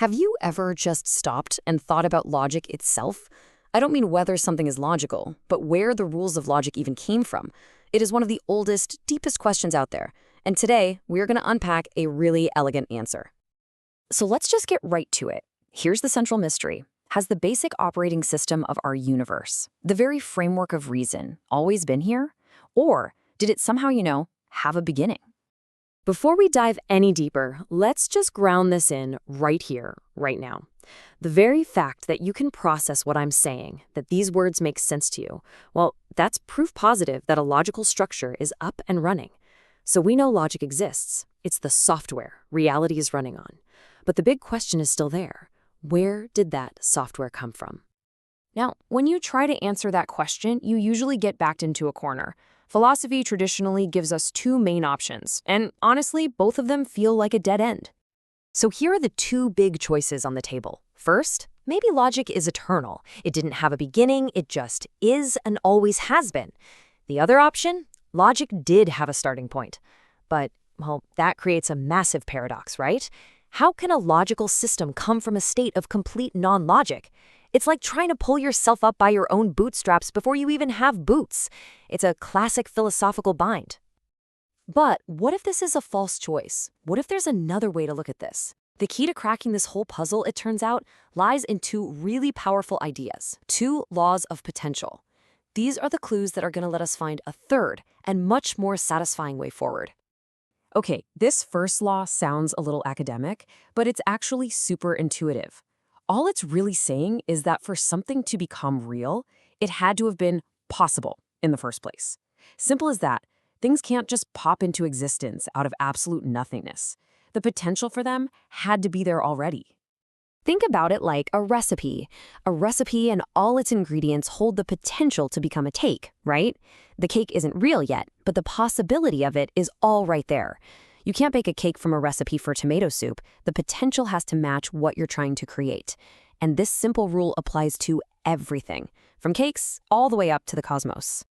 Have you ever just stopped and thought about logic itself? I don't mean whether something is logical, but where the rules of logic even came from. It is one of the oldest, deepest questions out there. And today, we're going to unpack a really elegant answer. So let's just get right to it. Here's the central mystery. Has the basic operating system of our universe, the very framework of reason, always been here? Or did it somehow, have a beginning? Before we dive any deeper, let's just ground this in right here, right now. The very fact that you can process what I'm saying, that these words make sense to you, well, that's proof positive that a logical structure is up and running. So we know logic exists. It's the software reality is running on. But the big question is still there. Where did that software come from? Now, when you try to answer that question, you usually get backed into a corner. Philosophy traditionally gives us two main options, and honestly, both of them feel like a dead end. So here are the two big choices on the table. First, maybe logic is eternal. It didn't have a beginning, it just is and always has been. The other option, logic did have a starting point. But, well, that creates a massive paradox, right? How can a logical system come from a state of complete non-logic? It's like trying to pull yourself up by your own bootstraps before you even have boots. It's a classic philosophical bind. But what if this is a false choice? What if there's another way to look at this? The key to cracking this whole puzzle, it turns out, lies in two really powerful ideas, two laws of potential. These are the clues that are going to let us find a third and much more satisfying way forward. Okay, this first law sounds a little academic, but it's actually super intuitive. All it's really saying is that for something to become real, it had to have been possible in the first place. Simple as that. Things can't just pop into existence out of absolute nothingness. The potential for them had to be there already. Think about it like a recipe. A recipe and all its ingredients hold the potential to become a cake, right? The cake isn't real yet, but the possibility of it is all right there. You can't bake a cake from a recipe for tomato soup. The potential has to match what you're trying to create. And this simple rule applies to everything, from cakes all the way up to the cosmos.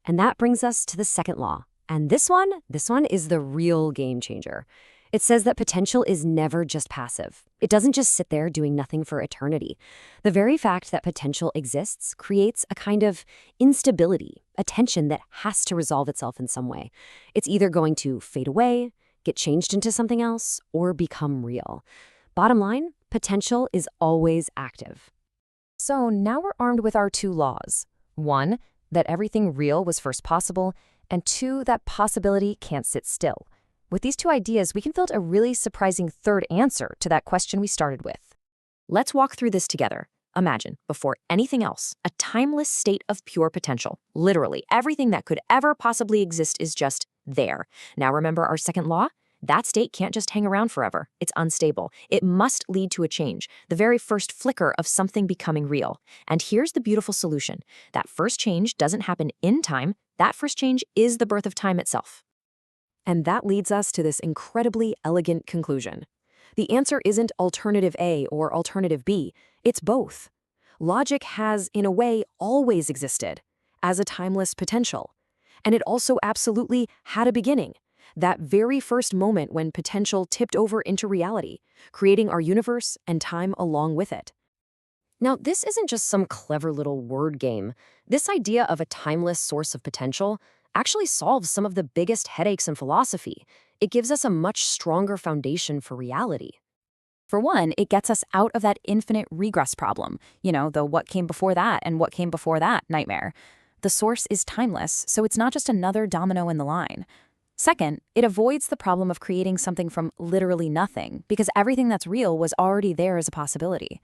And that brings us to the second law. And this one is the real game changer. It says that potential is never just passive. It doesn't just sit there doing nothing for eternity. The very fact that potential exists creates a kind of instability, a tension that has to resolve itself in some way. It's either going to fade away, get changed into something else, or become real. Bottom line, potential is always active. So now we're armed with our two laws. One, that everything real was first possible, and two, that possibility can't sit still. With these two ideas, we can build a really surprising third answer to that question we started with. Let's walk through this together. Imagine, before anything else, a timeless state of pure potential. Literally, everything that could ever possibly exist is just there. Now remember our second law? That state can't just hang around forever. It's unstable. It must lead to a change, the very first flicker of something becoming real. And here's the beautiful solution. That first change doesn't happen in time. That first change is the birth of time itself. And that leads us to this incredibly elegant conclusion. The answer isn't alternative A or alternative B, it's both. Logic has, in a way, always existed as a timeless potential. And it also absolutely had a beginning, that very first moment when potential tipped over into reality, creating our universe and time along with it. Now, this isn't just some clever little word game. This idea of a timeless source of potential actually solves some of the biggest headaches in philosophy. It gives us a much stronger foundation for reality. For one, it gets us out of that infinite regress problem, the what came before that and what came before that nightmare. The source is timeless, so it's not just another domino in the line. Second, it avoids the problem of creating something from literally nothing, because everything that's real was already there as a possibility.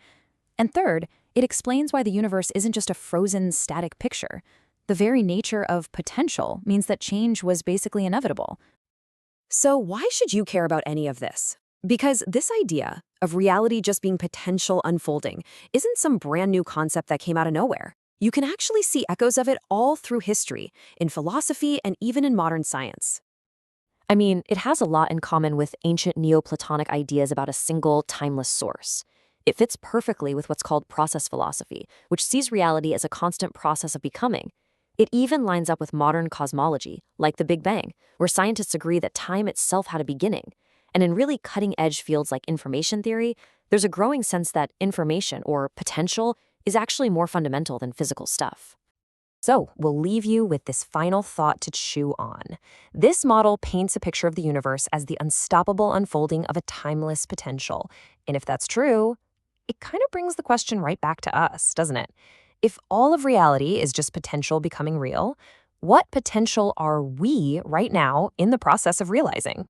And third, it explains why the universe isn't just a frozen, static picture. The very nature of potential means that change was basically inevitable. So why should you care about any of this? Because this idea of reality just being potential unfolding isn't some brand new concept that came out of nowhere. You can actually see echoes of it all through history, in philosophy, and even in modern science. I mean, it has a lot in common with ancient Neoplatonic ideas about a single, timeless source. It fits perfectly with what's called process philosophy, which sees reality as a constant process of becoming. It even lines up with modern cosmology, like the Big Bang, where scientists agree that time itself had a beginning. And in really cutting-edge fields like information theory, there's a growing sense that information, or potential, is actually more fundamental than physical stuff. So, we'll leave you with this final thought to chew on. This model paints a picture of the universe as the unstoppable unfolding of a timeless potential. And if that's true, it kind of brings the question right back to us, doesn't it? If all of reality is just potential becoming real, what potential are we right now in the process of realizing?